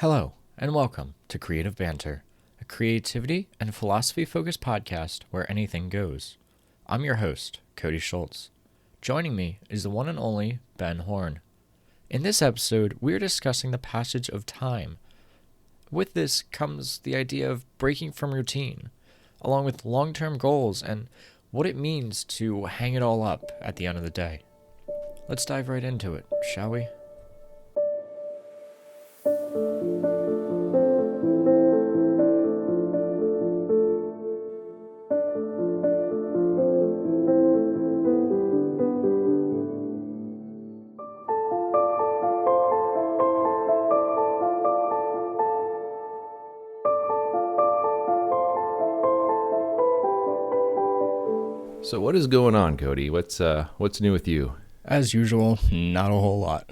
Hello, and welcome to Creative Banter, a creativity and philosophy-focused podcast where anything goes. I'm your host, Cody Schultz. Joining me is the one and only Ben Horn. In this episode, we're discussing the passage of time. With this comes the idea of breaking from routine, along with long-term goals and what it means to hang it all up at the end of the day. Let's dive right into it, shall we? So what is going on, Cody? What's new with you? As usual, not a whole lot.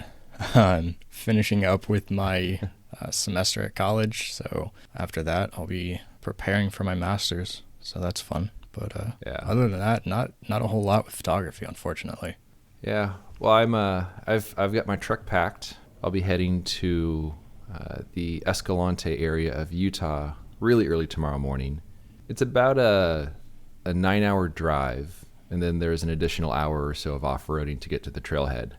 I'm finishing up with my semester at college, so after that I'll be preparing for my master's, so that's fun. But Other than that, not a whole lot with photography, unfortunately. Yeah. Well, I've got my truck packed. I'll be heading to the Escalante area of Utah really early tomorrow morning. It's about a 9-hour drive, and then there's an additional hour or so of off-roading to get to the trailhead.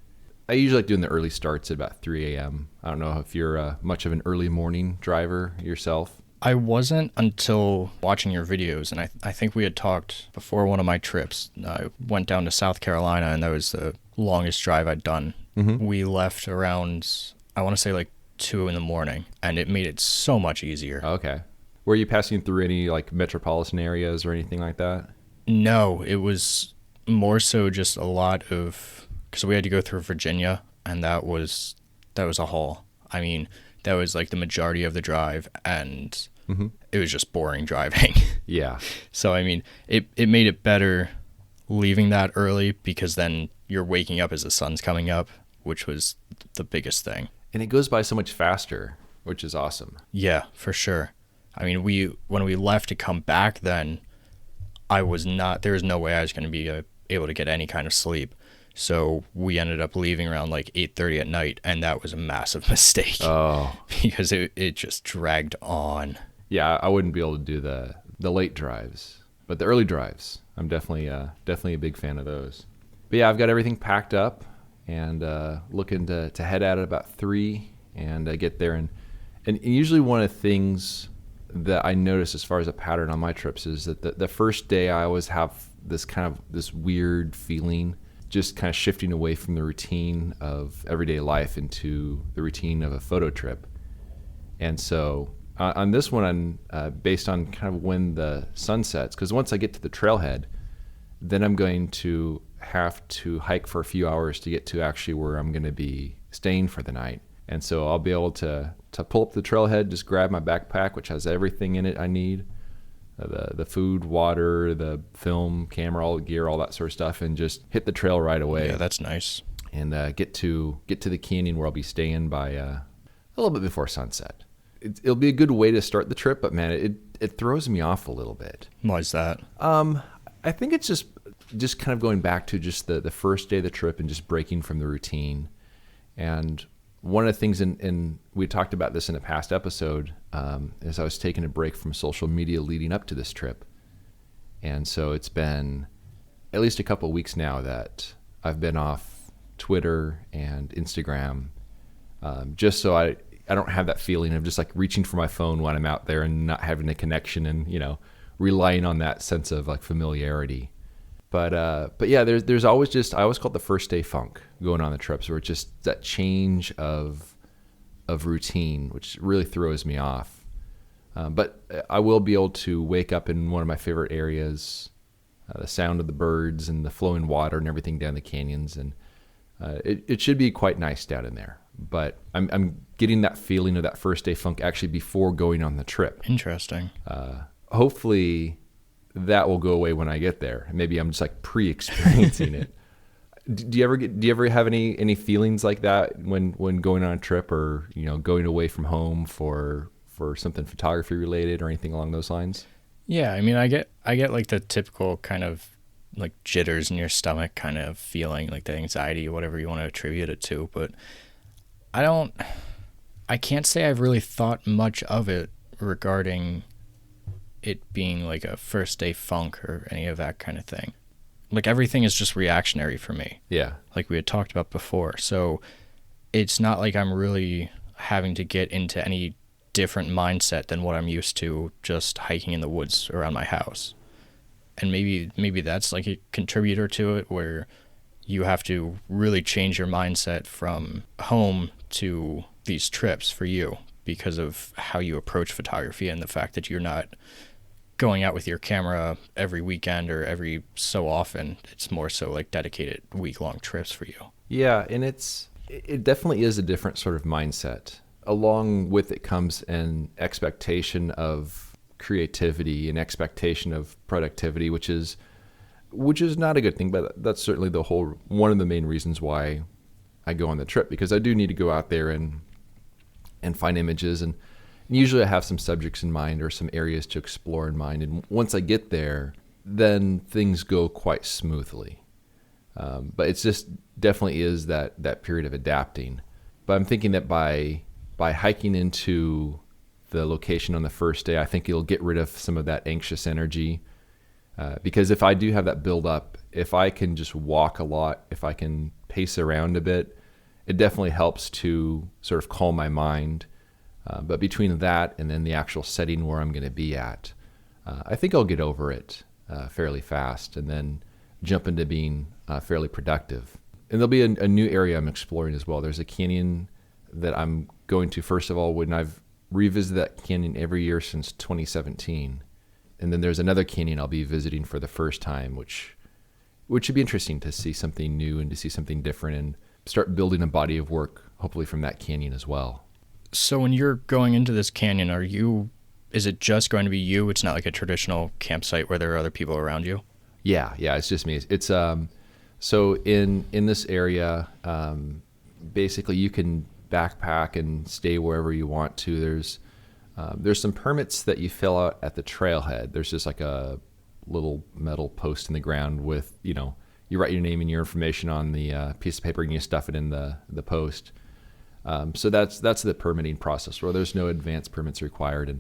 I usually like doing the early starts at about 3 a.m. I don't know if you're much of an early morning driver yourself. I wasn't until watching your videos, and I think we had talked before one of my trips. I went down to South Carolina, and that was the longest drive I'd done. Mm-hmm. We left around, I want to say like 2 in the morning, and it made it so much easier. Okay. Were you passing through any like metropolitan areas or anything like that? No, it was more so just a lot of, because we had to go through Virginia, and that was a haul. I mean, that was like the majority of the drive, and It was just boring driving. Yeah. So, I mean, it made it better leaving that early, because then you're waking up as the sun's coming up, which was the biggest thing. And it goes by so much faster, which is awesome. Yeah, for sure. I mean, when we left to come back then, there was no way I was going to be able to get any kind of sleep. So we ended up leaving around like 8:30 at night, and that was a massive mistake. Oh. Because it just dragged on. Yeah, I wouldn't be able to do the late drives, but the early drives, I'm definitely a big fan of those. But yeah, I've got everything packed up and looking to head out at about 3 and get there. And usually one of the things that I notice as far as a pattern on my trips is that the first day I always have this weird feeling, just kind of shifting away from the routine of everyday life into the routine of a photo trip. And so on this one, based on kind of when the sun sets, because once I get to the trailhead, then I'm going to have to hike for a few hours to get to actually where I'm going to be staying for the night. And so I'll be able to pull up the trailhead, just grab my backpack, which has everything in it I need, the food, water, the film, camera, all the gear, all that sort of stuff, and just hit the trail right away. Yeah, that's nice. And get to the canyon where I'll be staying by a little bit before sunset. It'll be a good way to start the trip, but man, it throws me off a little bit. Why is that? I think it's just kind of going back to just the first day of the trip and just breaking from the routine. And one of the things, and we talked about this in a past episode, is I was taking a break from social media leading up to this trip. And so it's been at least a couple of weeks now that I've been off Twitter and Instagram, just so I don't have that feeling of just like reaching for my phone when I'm out there and not having a connection and, relying on that sense of like familiarity. But yeah, there's always I always call it the first day funk going on the trips, where it's just that change of routine, which really throws me off. But I will be able to wake up in one of my favorite areas, the sound of the birds and the flowing water and everything down the canyons, and it should be quite nice down in there. But I'm getting that feeling of that first day funk actually before going on the trip. Interesting. Hopefully that will go away when I get there. Maybe I'm just like pre-experiencing it. Do you ever have any feelings like that when going on a trip, or going away from home for something photography related or anything along those lines? Yeah, I mean, I get like the typical kind of like jitters in your stomach kind of feeling, like the anxiety, whatever you want to attribute it to, but I don't I can't say I've really thought much of it regarding it being like a first day funk or any of that kind of thing. Like everything is just reactionary for me, Yeah. like we had talked about before. So it's not like I'm really having to get into any different mindset than what I'm used to just hiking in the woods around my house. And maybe that's like a contributor to it, where you have to really change your mindset from home to these trips for you because of how you approach photography and the fact that you're not going out with your camera every weekend or every so often. It's more so like dedicated week-long trips for you. Yeah, and it definitely is a different sort of mindset. Along with it comes an expectation of creativity, an expectation of productivity, which is not a good thing, but that's certainly one of the main reasons why I go on the trip, because I do need to go out there and find images, and usually I have some subjects in mind or some areas to explore in mind, and once I get there, then things go quite smoothly. But it's just definitely is that period of adapting. But I'm thinking that by hiking into the location on the first day, I think it'll get rid of some of that anxious energy. Because if I do have that build up, if I can just walk a lot, if I can pace around a bit, it definitely helps to sort of calm my mind. But between that and then the actual setting where I'm going to be at, I think I'll get over it fairly fast and then jump into being fairly productive. And there'll be a new area I'm exploring as well. There's a canyon that I'm going to, first of all, when I've revisited that canyon every year since 2017. And then there's another canyon I'll be visiting for the first time, which should be interesting to see something new and to see something different and start building a body of work, hopefully from that canyon as well. So when you're going into this canyon, is it just going to be you? It's not like a traditional campsite where there are other people around you? Yeah, it's just me. It's so in this area, basically you can backpack and stay wherever you want to. There's some permits that you fill out at the trailhead. There's just like a little metal post in the ground with, you write your name and your information on the piece of paper and you stuff it in the post. So that's the permitting process, where there's no advance permits required, and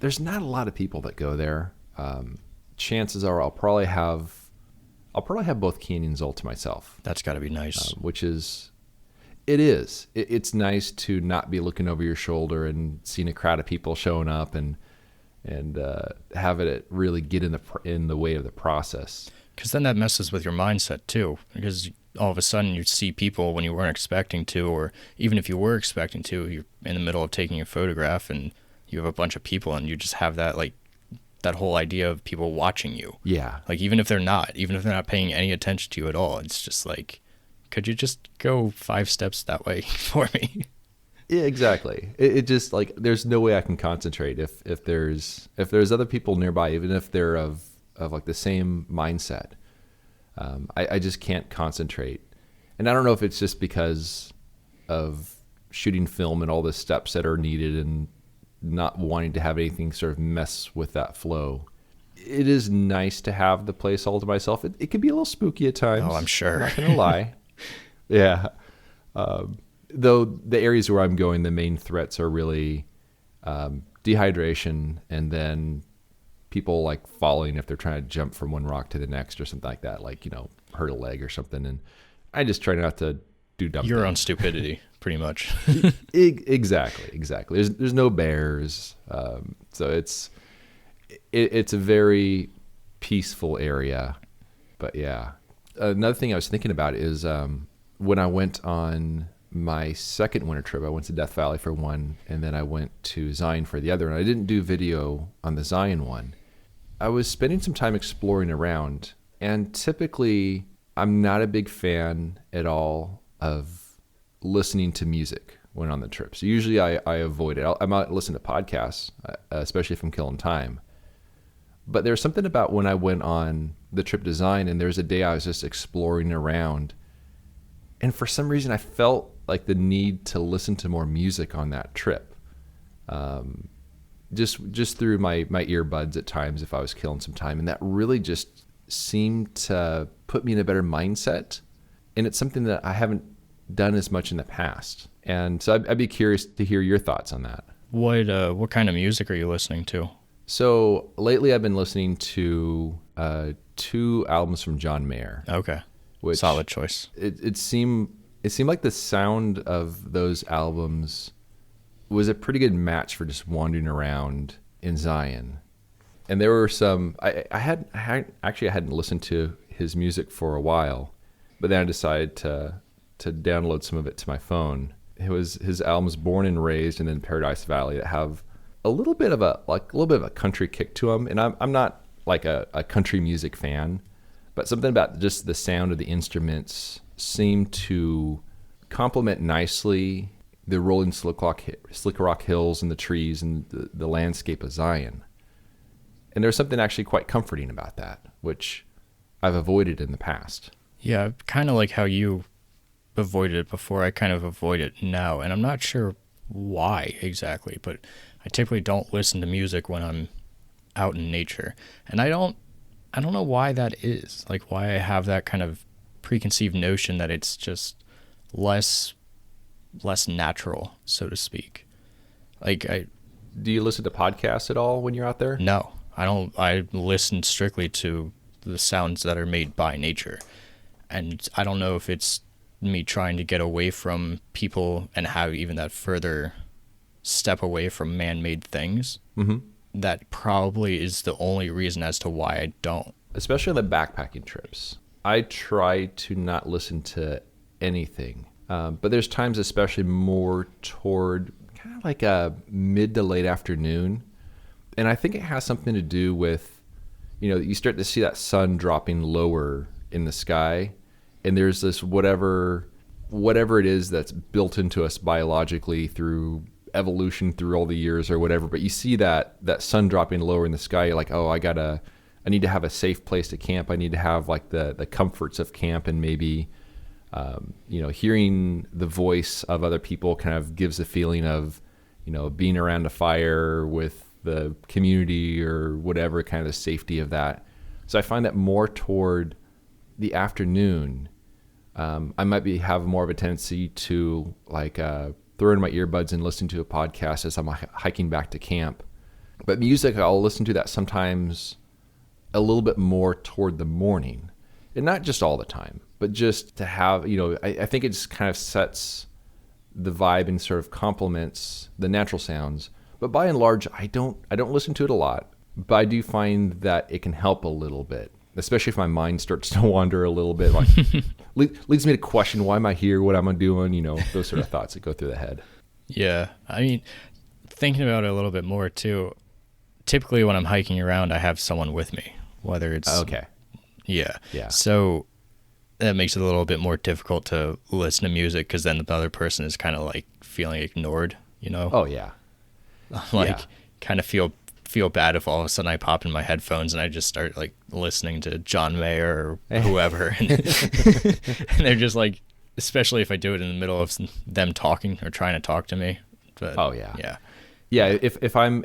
there's not a lot of people that go there. Chances are I'll probably have both canyons all to myself. That's got to be nice. It's nice to not be looking over your shoulder and seeing a crowd of people showing up and have it really get in the way of the process. Because then that messes with your mindset too, because all of a sudden you see people when you weren't expecting to, or even if you were expecting to, you're in the middle of taking a photograph and you have a bunch of people and you just have that that whole idea of people watching you. Yeah. Like even if they're not paying any attention to you at all, it's just like, could you just go 5 steps that way for me? Yeah, exactly. It just like, there's no way I can concentrate if there's other people nearby, even if they're of like the same mindset. I just can't concentrate. And I don't know if it's just because of shooting film and all the steps that are needed and not wanting to have anything sort of mess with that flow. It is nice to have the place all to myself. It can be a little spooky at times. Oh, I'm sure. I'm not going to lie. Yeah. Though the areas where I'm going, the main threats are really dehydration and then people like falling if they're trying to jump from one rock to the next or something like that, like, hurt a leg or something. And I just try not to do dumb Your things. own stupidity, pretty much. Exactly. There's no bears. So it's a very peaceful area. But yeah. Another thing I was thinking about is when I went on my second winter trip, I went to Death Valley for one, and then I went to Zion for the other. And I didn't do video on the Zion one. I was spending some time exploring around, and typically I'm not a big fan at all of listening to music when on the trip. So usually I avoid it. I might listen to podcasts, especially if I'm killing time. But there's something about when I went on the trip to Zion, and there's a day I was just exploring around, and for some reason I felt like the need to listen to more music on that trip. Just through my earbuds at times if I was killing some time. And that really just seemed to put me in a better mindset. And it's something that I haven't done as much in the past. And so I'd be curious to hear your thoughts on that. What kind of music are you listening to? So lately I've been listening to 2 albums from John Mayer. Okay. Which Solid choice. It seemed like the sound of those albums was a pretty good match for just wandering around in Zion. And there were some I hadn't listened to his music for a while, but then I decided to download some of it to my phone. It was his albums Born and Raised and then Paradise Valley that have a little bit of a country kick to them. And I'm not like a country music fan, but something about just the sound of the instruments seemed to complement nicely the rolling slick rock hills and the trees and the landscape of Zion. And there's something actually quite comforting about that, which I've avoided in the past. Yeah, kind of like how you avoided it before, I kind of avoid it now. And I'm not sure why exactly, but I typically don't listen to music when I'm out in nature. And I don't know why that is. Like why I have that kind of preconceived notion that it's just less natural, so to speak. Do you listen to podcasts at all when you're out there? No, I don't. I listen strictly to the sounds that are made by nature. And I don't know if it's me trying to get away from people and have even that further step away from man-made things. Mm-hmm. That probably is the only reason as to why I don't. Especially the backpacking trips. I try to not listen to anything. But there's times, especially more toward kind of like a mid to late afternoon. And I think it has something to do with, you start to see that sun dropping lower in the sky. And there's this whatever it is that's built into us biologically through evolution through all the years or whatever. But you see that sun dropping lower in the sky. You're like, oh, I need to have a safe place to camp. I need to have like the comforts of camp, and maybe, hearing the voice of other people kind of gives a feeling of, being around a fire with the community or whatever, kind of the safety of that. So I find that more toward the afternoon, I might have more of a tendency to throw in my earbuds and listen to a podcast as I'm hiking back to camp. But music, I'll listen to that sometimes a little bit more toward the morning, and not just all the time, but just to have, I think it just kind of sets the vibe and sort of complements the natural sounds. But by and large, I don't listen to it a lot, but I do find that it can help a little bit, especially if my mind starts to wander a little bit, like leads me to question, why am I here? What am I doing? Those sort of thoughts that go through the head. Yeah. I mean, thinking about it a little bit more too, typically when I'm hiking around, I have someone with me, whether it's... Okay. Yeah. Yeah. So that makes it a little bit more difficult to listen to music, because then the other person is kind of like feeling ignored, Oh, yeah. Kind of feel bad if all of a sudden I pop in my headphones and I just start like listening to John Mayer or whoever, and they're just like, especially if I do it in the middle of them talking or trying to talk to me. But, oh yeah. If I'm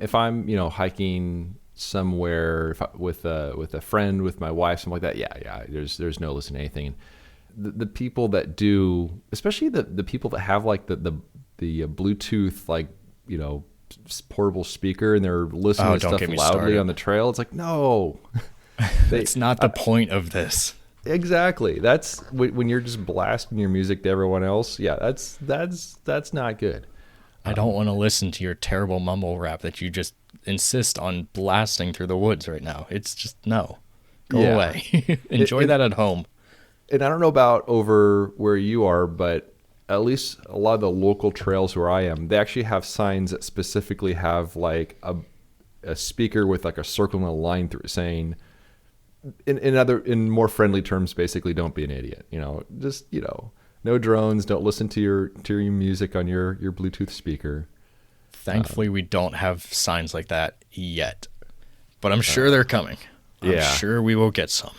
hiking somewhere with a friend, with my wife, something like that. Yeah. There's no listening to anything. The people that do, especially the people that have like the Bluetooth, like, portable speaker, and they're listening to stuff loudly on the trail. It's like, no, it's not the point of this. Exactly. That's when you're just blasting your music to everyone else. Yeah, that's not good. I don't want to listen to your terrible mumble rap that you just insist on blasting through the woods right now. It's just, no, go away. Enjoy that at home. And I don't know about over where you are, but at least a lot of the local trails where I am, they actually have signs that specifically have like a speaker with like a circle and a line through it saying, in more friendly terms, basically, don't be an idiot. No drones. Don't listen to your music on your Bluetooth speaker. Thankfully, we don't have signs like that yet, but I'm sure they're coming. I'm sure we will get some.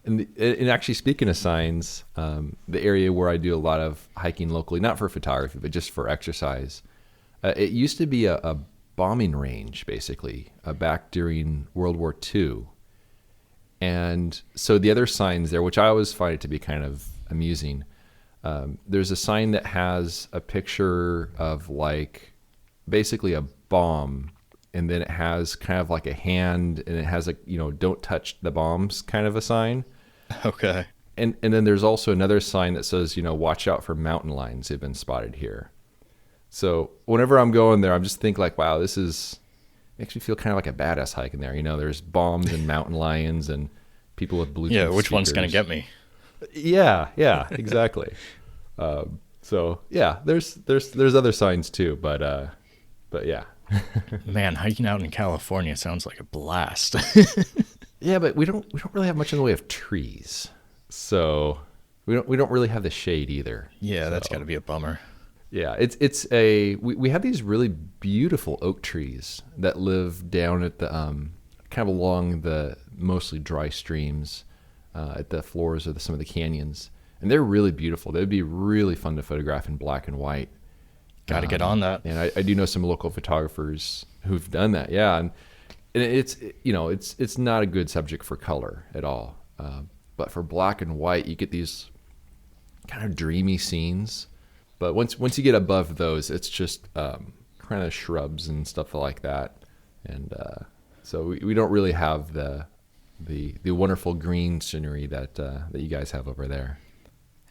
And actually, speaking of signs, the area where I do a lot of hiking locally, not for photography, but just for exercise, it used to be a bombing range, basically, back during World War II. And so the other signs there, which I always find it to be kind of amusing, There's a sign that has a picture of like basically a bomb, and then it has kind of like a hand, and it has like, don't touch the bombs kind of a sign. Okay. And then there's also another sign that says, watch out for mountain lions. They've been spotted here. So whenever I'm going there, I'm just think like, wow, makes me feel kind of like a badass hiking there. There's bombs and mountain lions and people with Bluetooth Yeah, which speakers. one's going to get me? Yeah, exactly. So yeah, there's other signs too, but yeah. Man, hiking out in California sounds like a blast. Yeah, but we don't really have much in the way of trees, so we don't really have the shade either. Yeah, that's got to be a bummer. Yeah, we have these really beautiful oak trees that live down at the kind of along the mostly dry streams at the floors of some of the canyons, and they're really beautiful. They'd be really fun to photograph in black and white. Got to get on that. And I do know some local photographers who've done that. Yeah, and it's not a good subject for color at all, but for black and white, you get these kind of dreamy scenes. But once you get above those, it's just kind of shrubs and stuff like that, and so we don't really have the wonderful green scenery that you guys have over there.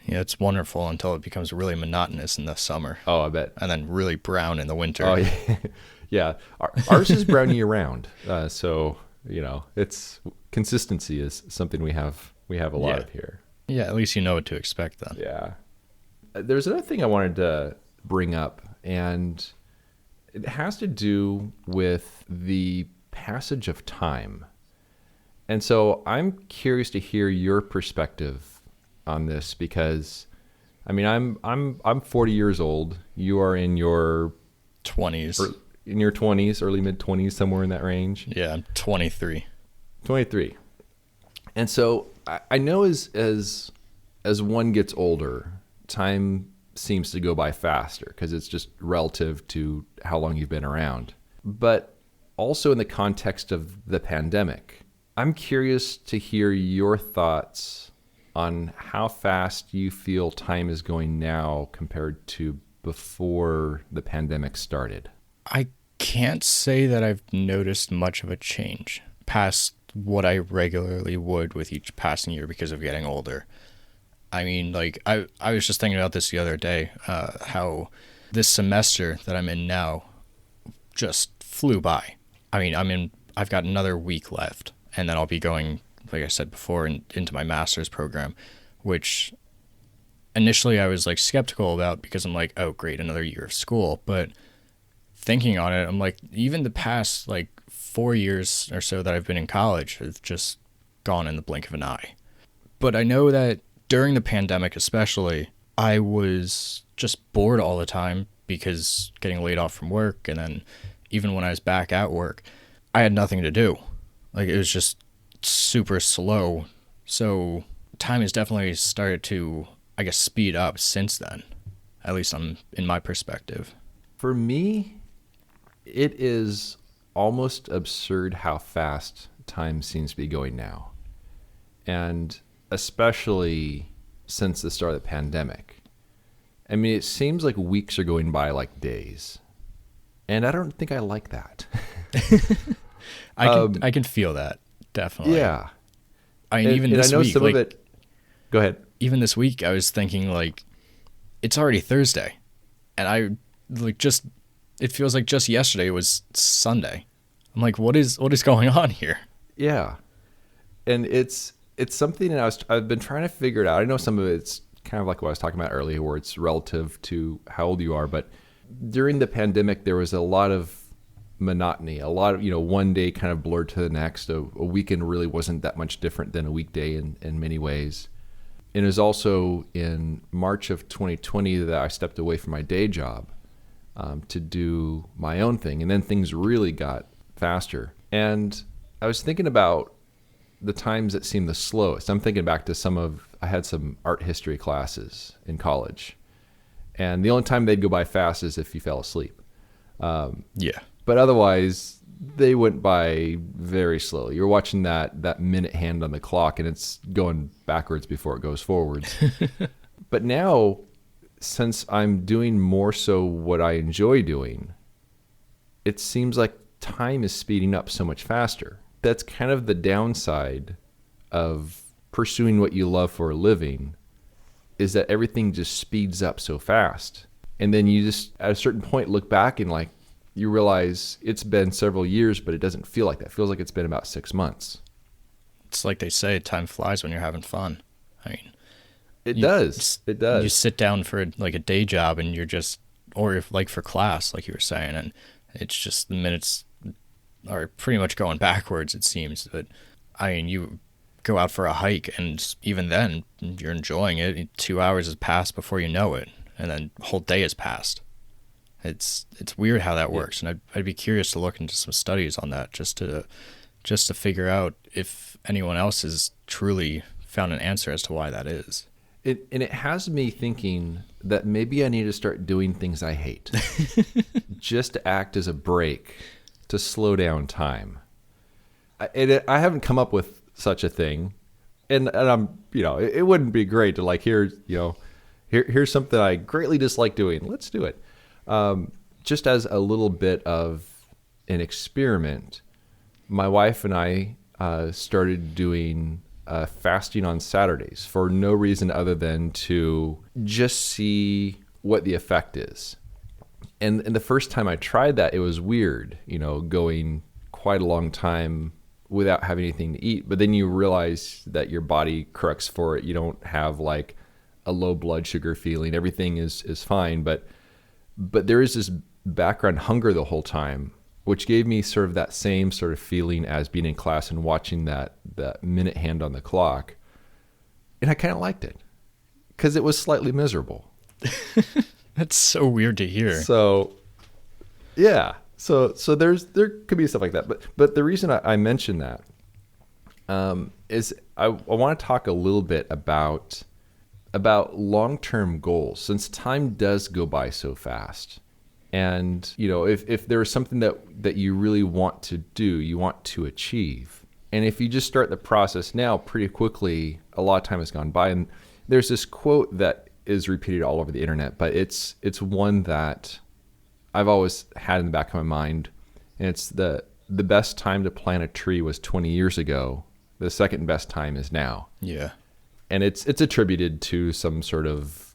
Yeah, it's wonderful until it becomes really monotonous in the summer. Oh, I bet. And then really brown in the winter. Oh, yeah. Yeah. Ours is brown year round, so it's consistency is something we have a lot of here. Yeah, at least you know what to expect then. Yeah. There's another thing I wanted to bring up, and it has to do with the passage of time. And so I'm curious to hear your perspective on this, because I mean, I'm 40 years old. You are in your 20s. In your 20s, early mid 20s, somewhere in that range. Yeah, I'm 23. 23. And so I know as one gets older, time seems to go by faster because it's just relative to how long you've been around. But also in the context of the pandemic, I'm curious to hear your thoughts on how fast you feel time is going now compared to before the pandemic started. I can't say that I've noticed much of a change past what I regularly would with each passing year because of getting older. I mean, like, I was just thinking about this the other day, how this semester that I'm in now just flew by. I mean, I've got another week left, and then I'll be going, like I said before, into my master's program, which initially I was like skeptical about because I'm like, oh, great, another year of school. But thinking on it, I'm like, even the past like 4 years or so that I've been in college have just gone in the blink of an eye. But I know that during the pandemic especially, I was just bored all the time because getting laid off from work, and then even when I was back at work, I had nothing to do. Like, it was just super slow. So time has definitely started to, I guess, speed up since then, at least in my perspective. For me, it is almost absurd how fast time seems to be going now. And especially since the start of the pandemic. I mean, it seems like weeks are going by like days. And I don't think I like that. I can feel that, definitely. Yeah. I mean, even this week, some of it. Go ahead. Even this week, I was thinking, like, it's already Thursday. And I, like, just, it feels like just yesterday was Sunday. I'm like, what is going on here? Yeah. And it's something that I've been trying to figure it out. I know some of it's kind of like what I was talking about earlier, where it's relative to how old you are. But during the pandemic, there was a lot of monotony, a lot of, one day kind of blurred to the next. A weekend really wasn't that much different than a weekday in many ways. And it was also in March of 2020 that I stepped away from my day job to do my own thing. And then things really got faster. And I was thinking about the times that seemed the slowest. I'm thinking back to I had some art history classes in college. And the only time they'd go by fast is if you fell asleep. Yeah. But otherwise, they went by very slowly. You're watching that minute hand on the clock, and it's going backwards before it goes forwards. But now, since I'm doing more so what I enjoy doing, it seems like time is speeding up so much faster. That's kind of the downside of pursuing what you love for a living, is that everything just speeds up so fast. And then you just, at a certain point, look back and like, you realize it's been several years, but it doesn't feel like that. It feels like it's been about 6 months. It's like they say, time flies when you're having fun. I mean, It does. It does. You sit down for like a day job and you're just, or if like for class, like you were saying, and it's just the minutes are pretty much going backwards, it seems. But I mean, you go out for a hike and even then you're enjoying it. 2 hours has passed before you know it. And then the whole day has passed. It's weird how that works. And I'd be curious to look into some studies on that just to figure out if anyone else has truly found an answer as to why that is. And it has me thinking that maybe I need to start doing things I hate just to act as a break to slow down time. I haven't come up with such a thing, and I'm, it wouldn't be great to like here's something I greatly dislike doing. Let's do it. Just as a little bit of an experiment, my wife and I started doing fasting on Saturdays for no reason other than to just see what the effect is. And the first time I tried that, it was weird, going quite a long time without having anything to eat. But then you realize that your body corrects for it. You don't have like a low blood sugar feeling. Everything is fine. But there is this background hunger the whole time, which gave me sort of that same sort of feeling as being in class and watching that minute hand on the clock. And I kind of liked it because it was slightly miserable. That's so weird to hear. So, yeah. So there could be stuff like that. But the reason I mention that is I want to talk a little bit about long-term goals, since time does go by so fast. And, if there is something that you really want to do, you want to achieve. And if you just start the process now, pretty quickly, a lot of time has gone by. And there's this quote that is repeated all over the internet, but it's one that I've always had in the back of my mind. And it's the best time to plant a tree was 20 years ago. The second best time is now. Yeah. And it's attributed to some sort of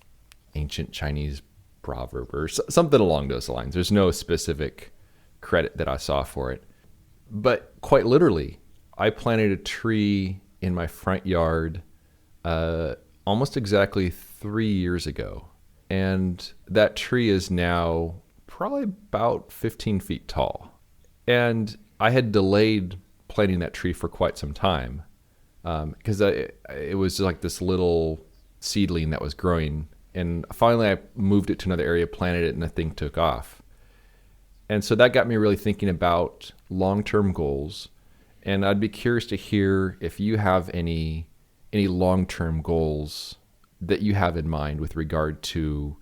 ancient Chinese proverb or something along those lines. There's no specific credit that I saw for it. But quite literally, I planted a tree in my front yard almost exactly 3 years ago. And that tree is now probably about 15 feet tall. And I had delayed planting that tree for quite some time because it was like this little seedling that was growing. And finally I moved it to another area, planted it, and the thing took off. And so that got me really thinking about long-term goals. And I'd be curious to hear if you have any long-term goals that you have in mind with regard to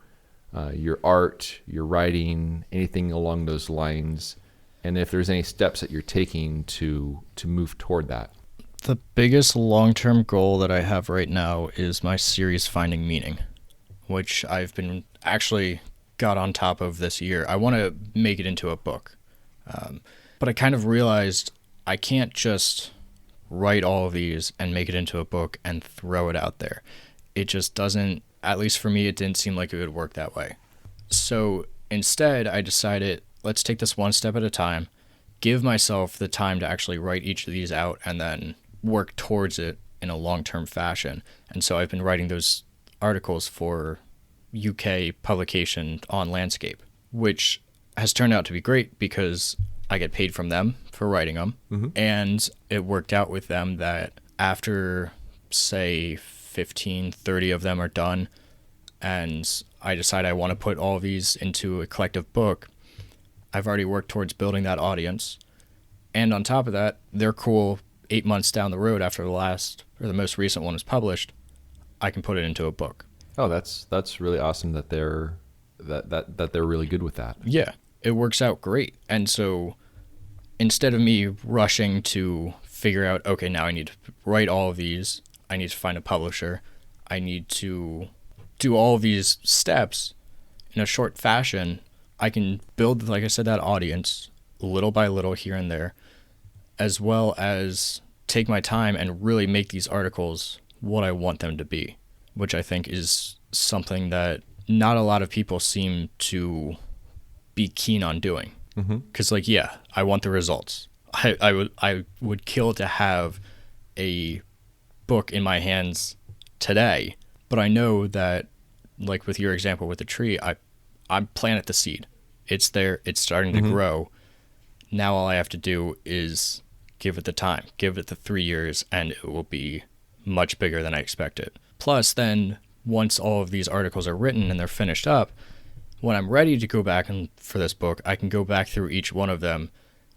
your art, your writing, anything along those lines, and if there's any steps that you're taking to move toward that. The biggest long-term goal that I have right now is my series Finding Meaning, which I've been actually got on top of this year. I want to make it into a book. But I kind of realized I can't just write all of these and make it into a book and throw it out there. It just doesn't, at least for me, it didn't seem like it would work that way. So instead, I decided, let's take this one step at a time, give myself the time to actually write each of these out and then work towards it in a long-term fashion. And so I've been writing those articles for UK publication on landscape, which has turned out to be great because I get paid from them for writing them. Mm-hmm. And it worked out with them that after, say, 15, 30 of them are done, and I decide I want to put all these into a collective book, I've already worked towards building that audience. And on top of that, they're cool 8 months down the road after the most recent one is published, I can put it into a book. Oh, that's really awesome that they're really good with that. Yeah, it works out great. And so instead of me rushing to figure out, okay, now I need to write all of these, I need to find a publisher, I need to do all these steps in a short fashion, I can build, like I said, that audience little by little here and there, as well as take my time and really make these articles what I want them to be, which I think is something that not a lot of people seem to be keen on doing. Because, like, yeah, I want the results. I would kill to have a book in my hands today, but I know that, like with your example with the tree, I planted the seed. It's there. It's starting to grow. Now all I have to do is give it the time, give it the 3 years, and it will be much bigger than I expected. Plus, then once all of these articles are written and they're finished up, when I'm ready to go back for this book, I can go back through each one of them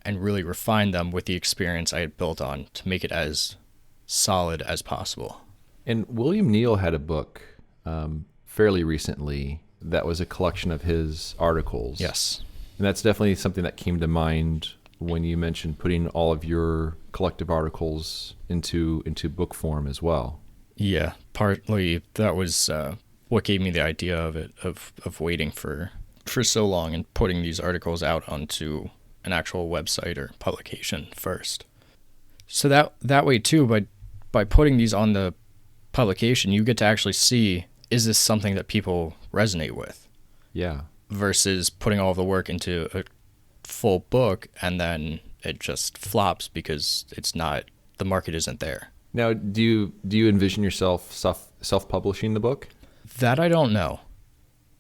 and really refine them with the experience I had built on to make it as solid as possible. And William Neal had a book fairly recently that was a collection of his articles. Yes. And that's definitely something that came to mind when you mentioned putting all of your collective articles into book form as well. Yeah, partly that was what gave me the idea of it, of waiting for so long and putting these articles out onto an actual website or publication first. So that way too, by putting these on the publication, you get to actually see, is this something that people resonate with? Yeah. Versus putting all the work into a full book and then it just flops because the market isn't there. Now, do you envision yourself self-publishing the book? That I don't know.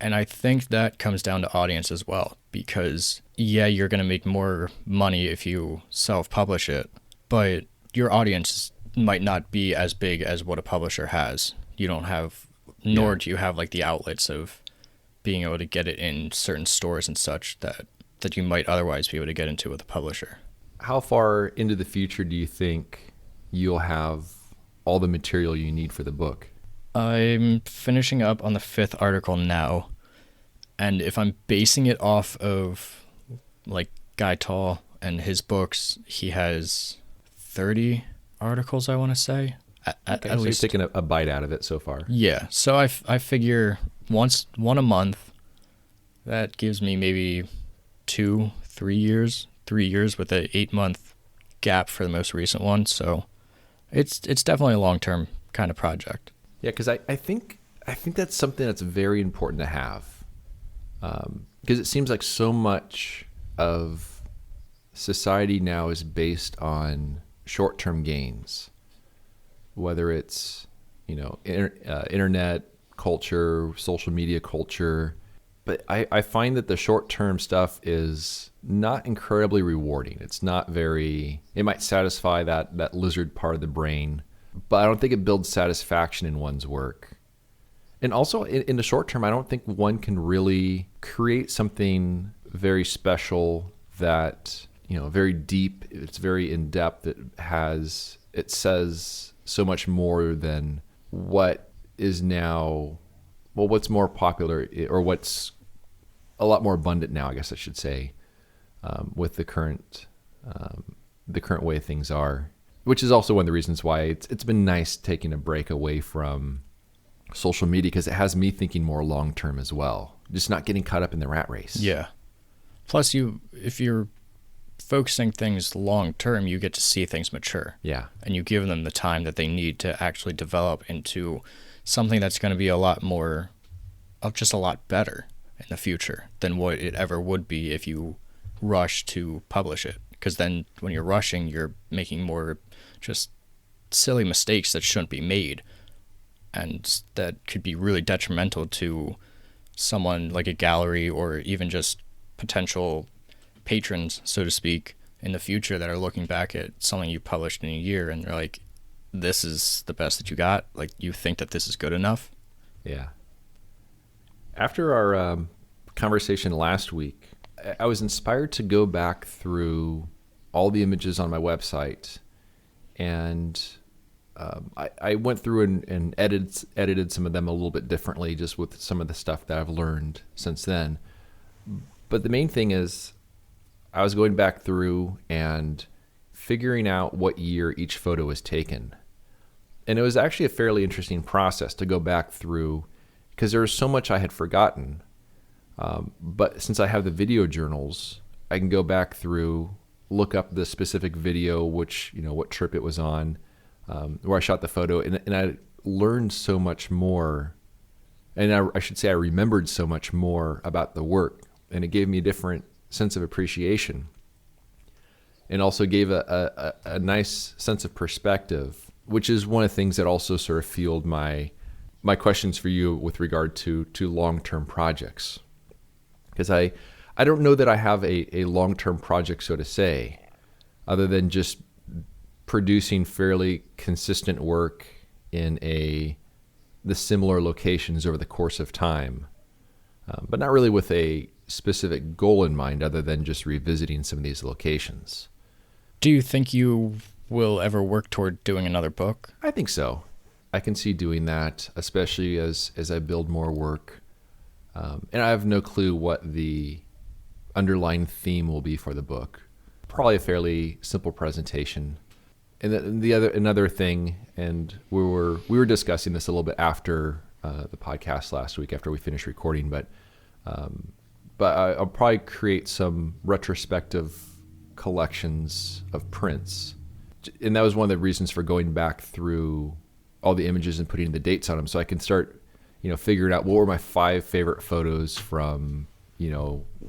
And I think that comes down to audience as well, because yeah, you're going to make more money if you self-publish it, but your audience might not be as big as what a publisher has. You don't have, nor do you have like the outlets of being able to get it in certain stores and such that you might otherwise be able to get into with a publisher. How far into the future do you think you'll have all the material you need for the book? I'm finishing up on the 5th article now, and if I'm basing it off of like Guy Tall and his books, he has 30 articles, I want to say. At So least you're taking a bite out of it so far. Yeah, so I figure one a month, that gives me maybe 3 years with an 8-month gap for the most recent one. So it's definitely a long-term kind of project. Yeah, because I think that's something that's very important to have, because it seems like so much of society now is based on short-term gains, whether it's internet culture, social media culture. But I find that the short-term stuff is not incredibly rewarding. It's not very, it might satisfy that lizard part of the brain, but I don't think it builds satisfaction in one's work. And also in the short term, I don't think one can really create something very special that, very deep, it's very in-depth, it says so much more than what is now, what's more popular, or what's a lot more abundant now, I guess I should say, with the current way things are, which is also one of the reasons why it's been nice taking a break away from social media, because it has me thinking more long term as well, just not getting caught up in the rat race. Yeah. Plus, if you're focusing things long term, you get to see things mature. Yeah. And you give them the time that they need to actually develop into something that's going to be a lot better in the future than what it ever would be if you rush to publish it. Because then when you're rushing, you're making more just silly mistakes that shouldn't be made, and that could be really detrimental to someone like a gallery or even just potential patrons, so to speak, in the future that are looking back at something you published in a year and they're like, this is the best that you got? Like, you think that this is good enough? Yeah. After our conversation last week, I was inspired to go back through all the images on my website, and I went through and edited some of them a little bit differently, just with some of the stuff that I've learned since then. But the main thing is I was going back through and figuring out what year each photo was taken. And it was actually a fairly interesting process to go back through because there was so much I had forgotten. But since I have the video journals, I can go back through, look up the specific video, which, what trip it was on, where I shot the photo, and I learned so much more, and I should say I remembered so much more about the work, and it gave me a different sense of appreciation, and also gave a nice sense of perspective, which is one of the things that also sort of fueled my questions for you with regard to long-term projects. Because I don't know that I have a long-term project, so to say, other than just producing fairly consistent work in the similar locations over the course of time, but not really with a specific goal in mind other than just revisiting some of these locations. Do you think you will ever work toward doing another book? I think so. I can see doing that, especially as I build more work. And I have no clue what the underlying theme will be for the book. Probably a fairly simple presentation. And another thing, and we were discussing this a little bit after the podcast last week, after we finished recording, but I'll probably create some retrospective collections of prints. And that was one of the reasons for going back through all the images and putting the dates on them, so I can start, figuring out what were my 5 favorite photos from,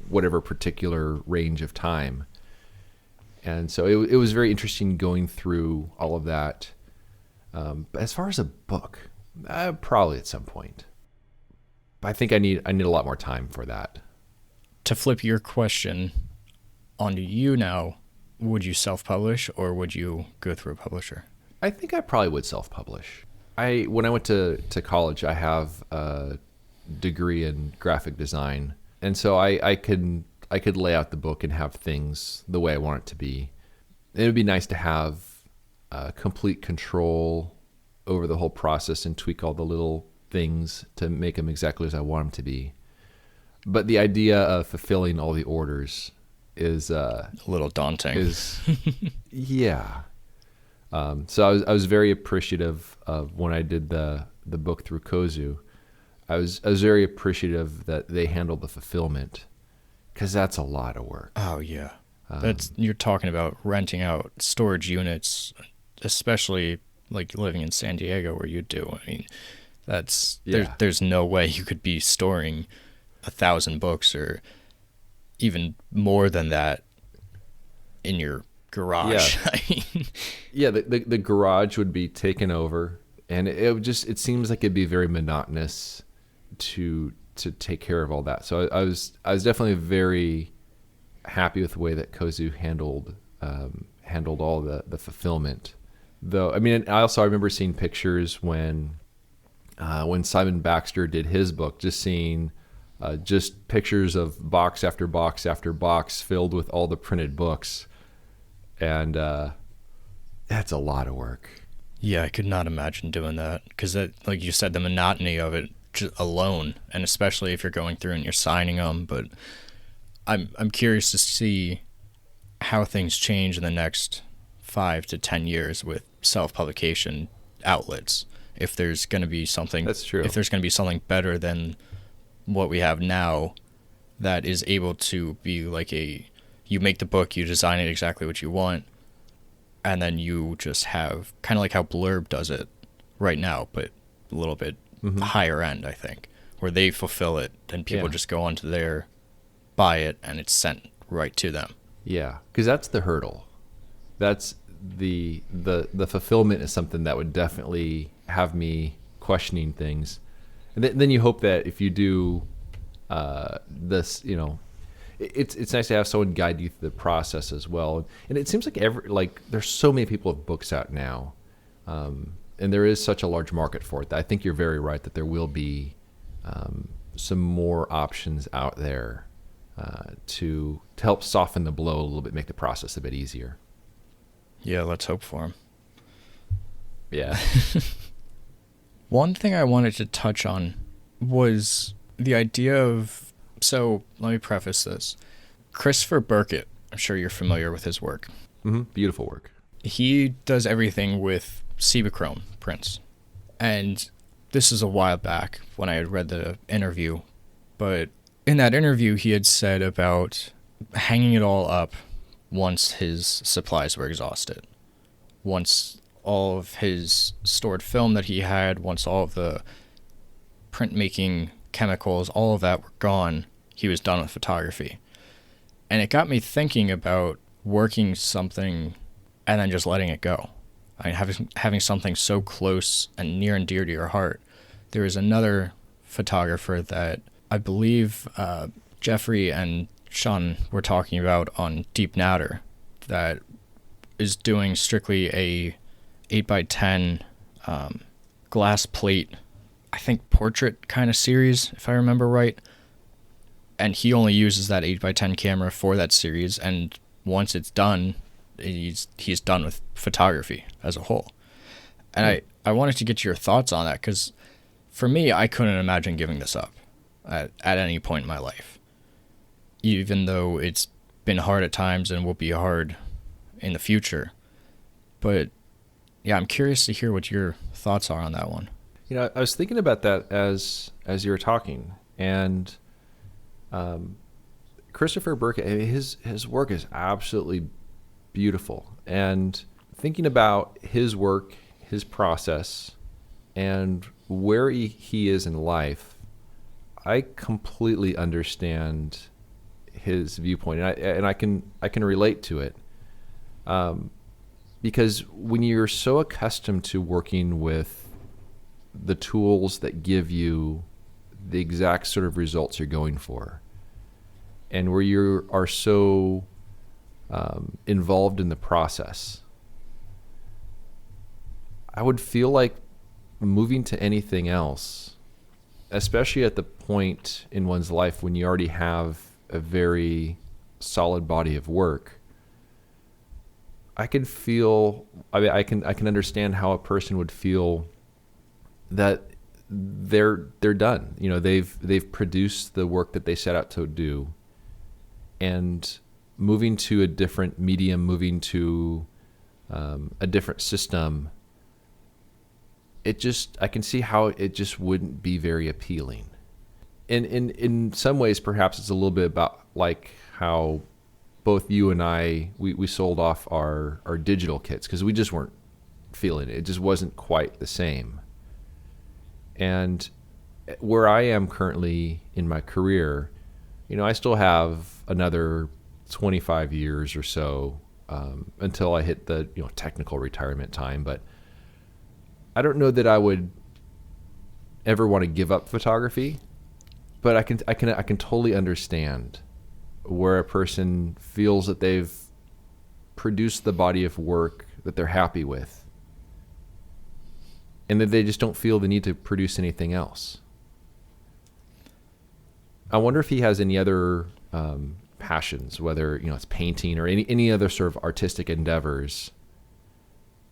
whatever particular range of time. And so it was very interesting going through all of that. But as far as a book, probably at some point. But I think I need a lot more time for that. To flip your question onto you now, would you self-publish or would you go through a publisher? I think I probably would self-publish. When I went to college, I have a degree in graphic design, and so I could lay out the book and have things the way I want it to be. It would be nice to have complete control over the whole process and tweak all the little things to make them exactly as I want them to be. But the idea of fulfilling all the orders is a little daunting. Yeah. So I was very appreciative of when I did the book through Kozu. I was very appreciative that they handled the fulfillment, because that's a lot of work. Oh yeah, you're talking about renting out storage units, especially like living in San Diego where you do. I mean, there's no way you could be storing 1,000 books or even more than that in your garage. Yeah. I mean, yeah, the garage would be taken over, and it seems like it'd be very monotonous to take care of all that. So I was definitely very happy with the way that Kozu handled all the fulfillment. Though, I mean, I remember seeing pictures when Simon Baxter did his book, just seeing just pictures of box after box after box filled with all the printed books. And that's a lot of work. Yeah, I could not imagine doing that, because like you said, the monotony of it alone, and especially if you're going through and you're signing them. But I'm curious to see how things change in the next 5 to 10 years with self-publication outlets. If there's going to be something, that's true. If there's going to be something better than what we have now, that is able to be like you make the book, you design it exactly what you want, and then you just have kind of like how Blurb does it right now, but a little bit higher end, I think, where they fulfill it, and people just go onto there, buy it, and it's sent right to them. Yeah, because that's the hurdle. That's the fulfillment is something that would definitely have me questioning things. And then you hope that if you do this, it's nice to have someone guide you through the process as well. And it seems like there's so many people with books out now, and there is such a large market for it that I think you're very right that there will be some more options out there to help soften the blow a little bit, make the process a bit easier. Yeah, let's hope for him. Yeah. One thing I wanted to touch on was the idea of, so let me preface this. Christopher Burkett, I'm sure you're familiar with his work. Mm-hmm. Beautiful work. He does everything with Cibachrome prints. And this is a while back when I had read the interview, but in that interview he had said about hanging it all up once his supplies were exhausted. Once all of his stored film that he had, once all of the printmaking chemicals, all of that were gone, he was done with photography. And it got me thinking about working something and then just letting it go. I mean, having something so close and near and dear to your heart. There is another photographer that I believe Jeffrey and Sean were talking about on Deep Natter that is doing strictly a 8x10 glass plate, I think portrait kind of series, if I remember right. And he only uses that 8x10 camera for that series, and once it's done, he's done with photography as a whole. And I wanted to get your thoughts on that, because for me, I couldn't imagine giving this up at any point in my life, even though it's been hard at times and will be hard in the future. But yeah, I'm curious to hear what your thoughts are on that one. You know, I was thinking about that as you were talking, and Christopher Burke, his work is absolutely beautiful. And thinking about his work, his process, and where he is in life, I completely understand his viewpoint, and I can relate to it. Because when you're so accustomed to working with the tools that give you the exact sort of results you're going for, and where you are so involved in the process, I would feel like moving to anything else, especially at the point in one's life when you already have a very solid body of work. I can feel, I mean, I can understand how a person would feel that they're done. You know, they've produced the work that they set out to do, and moving to a different medium, moving to a different system, I can see how it just wouldn't be very appealing. And in some ways, perhaps it's a little bit about like how both you and I, we sold off our digital kits because we just weren't feeling it. It just wasn't quite the same. And where I am currently in my career, you know, I still have another 25 years or so until I hit the technical retirement time. But I don't know that I would ever want to give up photography. But I can totally understand where a person feels that they've produced the body of work that they're happy with, and that they just don't feel the need to produce anything else. I wonder if he has any other passions, whether it's painting or any other sort of artistic endeavors,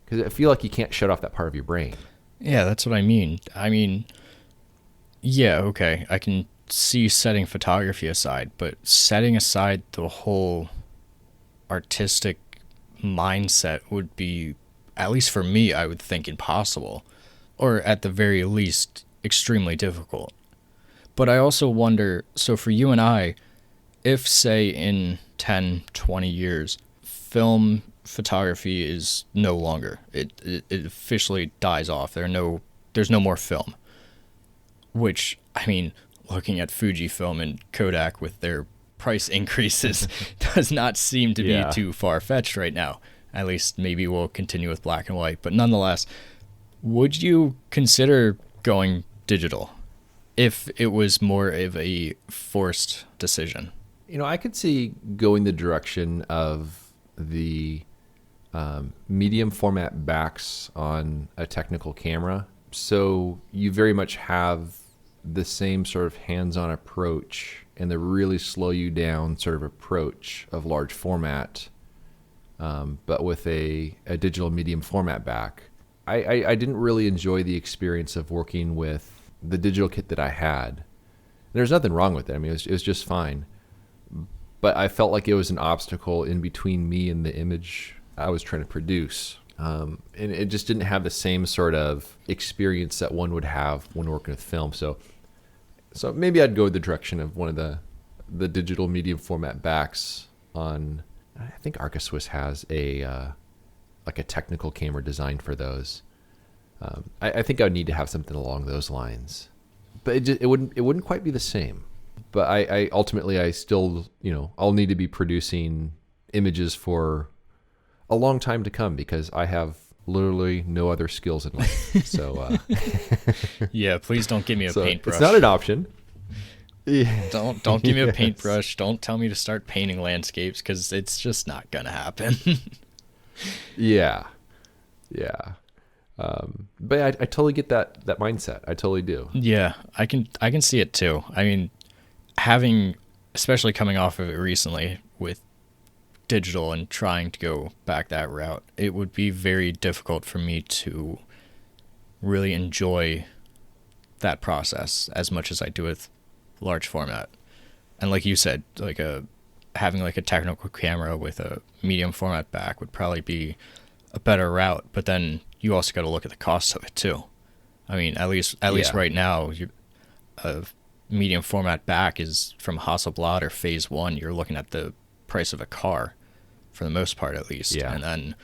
because I feel like you can't shut off that part of your brain. Yeah, that's what I mean. Yeah, okay, I can see setting photography aside, but setting aside the whole artistic mindset would be, at least for me, I would think impossible, or at the very least extremely difficult. But I also wonder, so for you and I, if say in 10, 20 years, film photography is no longer, it officially dies off, there's no more film, which, I mean, looking at Fujifilm and Kodak with their price increases does not seem to be too far-fetched right now. At least maybe we'll continue with black and white. But nonetheless, would you consider going digital if it was more of a forced decision? I could see going the direction of the medium format backs on a technical camera. So you very much have the same sort of hands-on approach and the really slow you down sort of approach of large format, but with a digital medium format back. I didn't really enjoy the experience of working with the digital kit that I had. There's nothing wrong with it. I mean, it was just fine. But I felt like it was an obstacle in between me and the image I was trying to produce. And it just didn't have the same sort of experience that one would have when working with film. So maybe I'd go the direction of one of the digital medium format backs on. I think Arca Swiss has a technical camera designed for those. I think I would need to have something along those lines, but it wouldn't quite be the same. But I ultimately I still I'll need to be producing images for a long time to come because I have literally no other skills in life. So yeah, please don't give me a paintbrush. It's not an option. Don't give me a paintbrush. Don't tell me to start painting landscapes because it's just not gonna happen. Yeah. But I totally get that mindset. I totally do. Yeah, I can see it too. I mean, especially coming off of it recently with digital and trying to go back that route, it would be very difficult for me to really enjoy that process as much as I do with large format. And like you said, having a technical camera with a medium format back would probably be a better route, but then you also got to look at the cost of it too. I mean, at least right now, a medium format back is from Hasselblad or Phase 1. You're looking at the price of a car, for the most part at least. Yeah. And then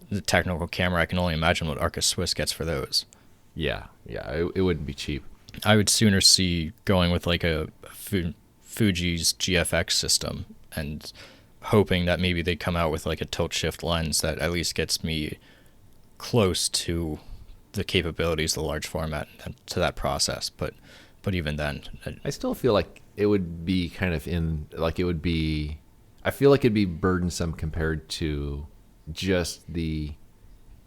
the technical camera, I can only imagine what Arca Swiss gets for those. Yeah. It wouldn't be cheap. I would sooner see going with like a Fuji's GFX system and hoping that maybe they come out with like a tilt shift lens that at least gets me close to the capabilities of the large format and to that process. But even then, I still feel like it would be kind of I feel like it'd be burdensome compared to just the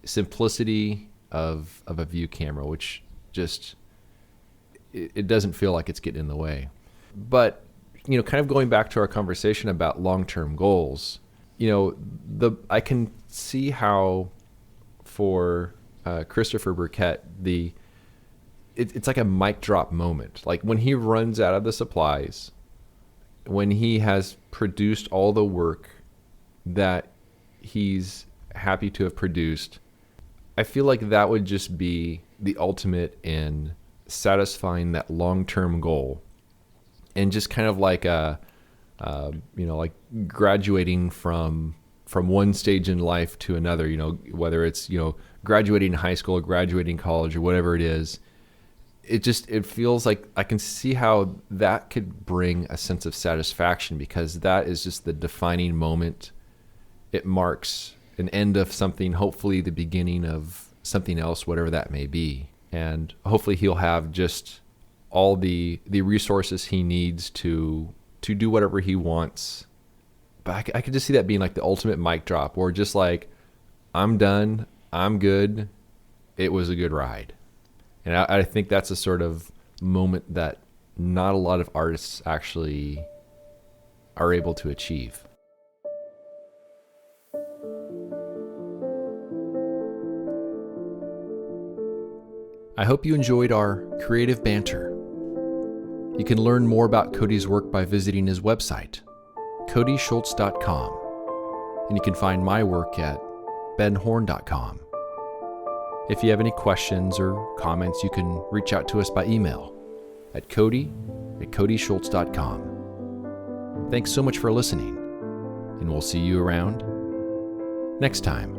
simplicity of a view camera, which just, it doesn't feel like it's getting in the way. But, kind of going back to our conversation about long-term goals, I can see how for Christopher Burkett, it's like a mic drop moment. Like when he runs out of the supplies, when he has produced all the work that he's happy to have produced, I feel like that would just be the ultimate in satisfying that long-term goal. And just kind of like like graduating from one stage in life to another, whether it's, graduating high school or graduating college or whatever it is. It feels like I can see how that could bring a sense of satisfaction because that is just the defining moment. It marks an end of something, hopefully the beginning of something else, whatever that may be. And hopefully he'll have just all the resources he needs to do whatever he wants. But I could just see that being like the ultimate mic drop, or just like, I'm done, I'm good, it was a good ride. And I think that's a sort of moment that not a lot of artists actually are able to achieve. I hope you enjoyed our creative banter. You can learn more about Cody's work by visiting his website, codyschultz.com, and you can find my work at benhorn.com. If you have any questions or comments, you can reach out to us by email at cody@codyschultz.com. Thanks so much for listening, and we'll see you around next time.